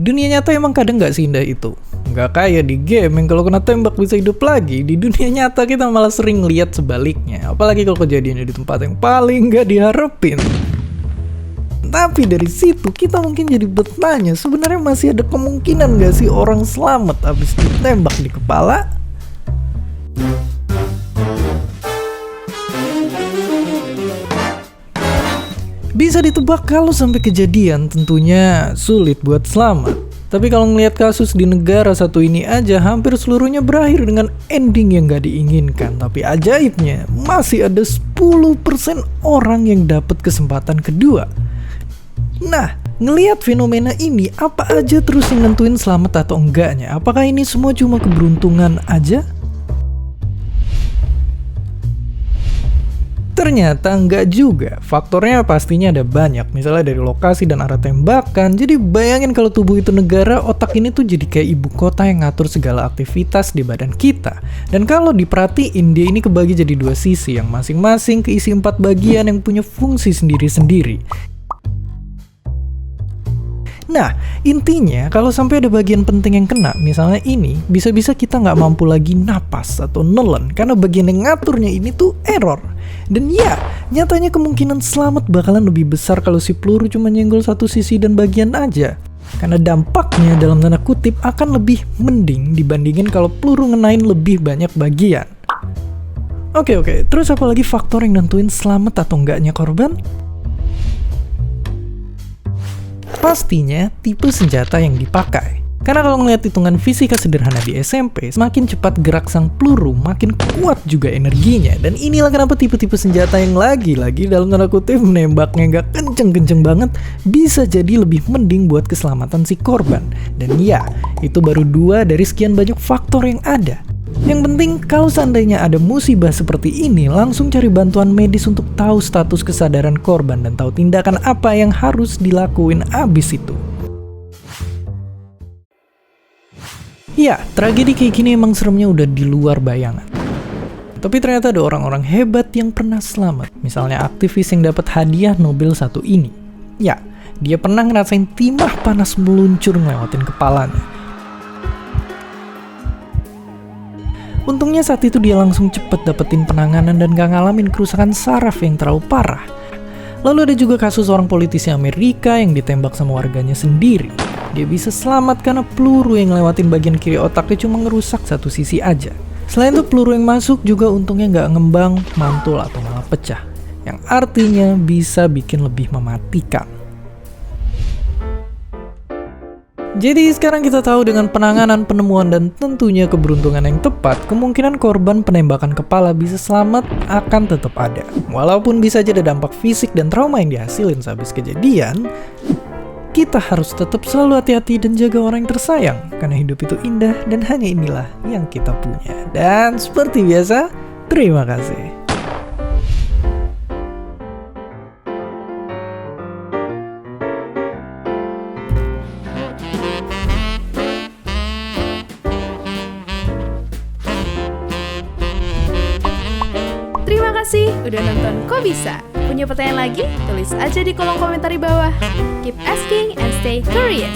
Dunia nyata emang kadang gak seindah itu. Gak kayak di game yang kalau kena tembak bisa hidup lagi. Di dunia nyata kita malah sering lihat sebaliknya. Apalagi kalau kejadiannya di tempat yang paling gak diharapin. Tapi dari situ kita mungkin jadi bertanya, sebenarnya masih ada kemungkinan gak sih orang selamat habis ditembak di kepala? Bisa ditebak kalau sampai kejadian tentunya sulit buat selamat. Tapi kalau ngelihat kasus di negara satu ini aja, hampir seluruhnya berakhir dengan ending yang gak diinginkan. Tapi ajaibnya, masih ada 10% orang yang dapat kesempatan kedua. Nah, ngelihat fenomena ini, apa aja terus yang nentuin selamat atau enggaknya? Apakah ini semua cuma keberuntungan aja? Ternyata enggak juga. Faktornya pastinya ada banyak, misalnya dari lokasi dan arah tembakan. Jadi bayangin kalau tubuh itu negara, otak ini tuh jadi kayak ibu kota yang ngatur segala aktivitas di badan kita. Dan kalau diperhatiin, dia ini kebagi jadi dua sisi yang masing-masing keisi 4 bagian yang punya fungsi sendiri-sendiri. Nah, intinya kalau sampai ada bagian penting yang kena, misalnya ini, bisa-bisa kita nggak mampu lagi napas atau nelen karena bagian yang ngaturnya ini tuh error. Dan ya, nyatanya kemungkinan selamat bakalan lebih besar kalau si peluru cuma nyenggol satu sisi dan bagian aja. Karena dampaknya dalam tanda kutip akan lebih mending dibandingin kalau peluru ngenain lebih banyak bagian. Oke, terus apa lagi faktor yang nentuin selamat atau enggaknya korban? Pastinya tipe senjata yang dipakai. Karena kalau ngeliat hitungan fisika sederhana di SMP, semakin cepat gerak sang peluru, makin kuat juga energinya. Dan inilah kenapa tipe-tipe senjata yang lagi-lagi dalam tanda kutip menembaknya gak kenceng-kenceng banget, bisa jadi lebih mending buat keselamatan si korban. Dan ya, itu baru 2 dari sekian banyak faktor yang ada. Yang penting kalau seandainya ada musibah seperti ini, langsung cari bantuan medis untuk tahu status kesadaran korban dan tahu tindakan apa yang harus dilakuin abis itu. Ya, tragedi kayak gini emang seremnya udah di luar bayangan. Tapi ternyata ada orang-orang hebat yang pernah selamat. Misalnya aktivis yang dapat hadiah Nobel 1 ini. Ya, dia pernah ngerasain timah panas meluncur ngelewatin kepalanya. Untungnya saat itu dia langsung cepet dapetin penanganan dan gak ngalamin kerusakan saraf yang terlalu parah. Lalu ada juga kasus orang politisi Amerika yang ditembak sama warganya sendiri. Dia bisa selamat karena peluru yang ngelewatin bagian kiri otaknya cuma ngerusak satu sisi aja. Selain itu peluru yang masuk juga untungnya gak ngembang, mantul atau malah pecah. Yang artinya bisa bikin lebih mematikan. Jadi sekarang kita tahu dengan penanganan, penemuan, dan tentunya keberuntungan yang tepat, kemungkinan korban penembakan kepala bisa selamat akan tetap ada. Walaupun bisa jadi dampak fisik dan trauma yang dihasilin sehabis kejadian, kita harus tetap selalu hati-hati dan jaga orang yang tersayang, karena hidup itu indah dan hanya inilah yang kita punya. Dan seperti biasa, terima kasih. Terima kasih udah nonton Kok Bisa? Punya pertanyaan lagi? Tulis aja di kolom komentar di bawah. Keep asking and stay curious.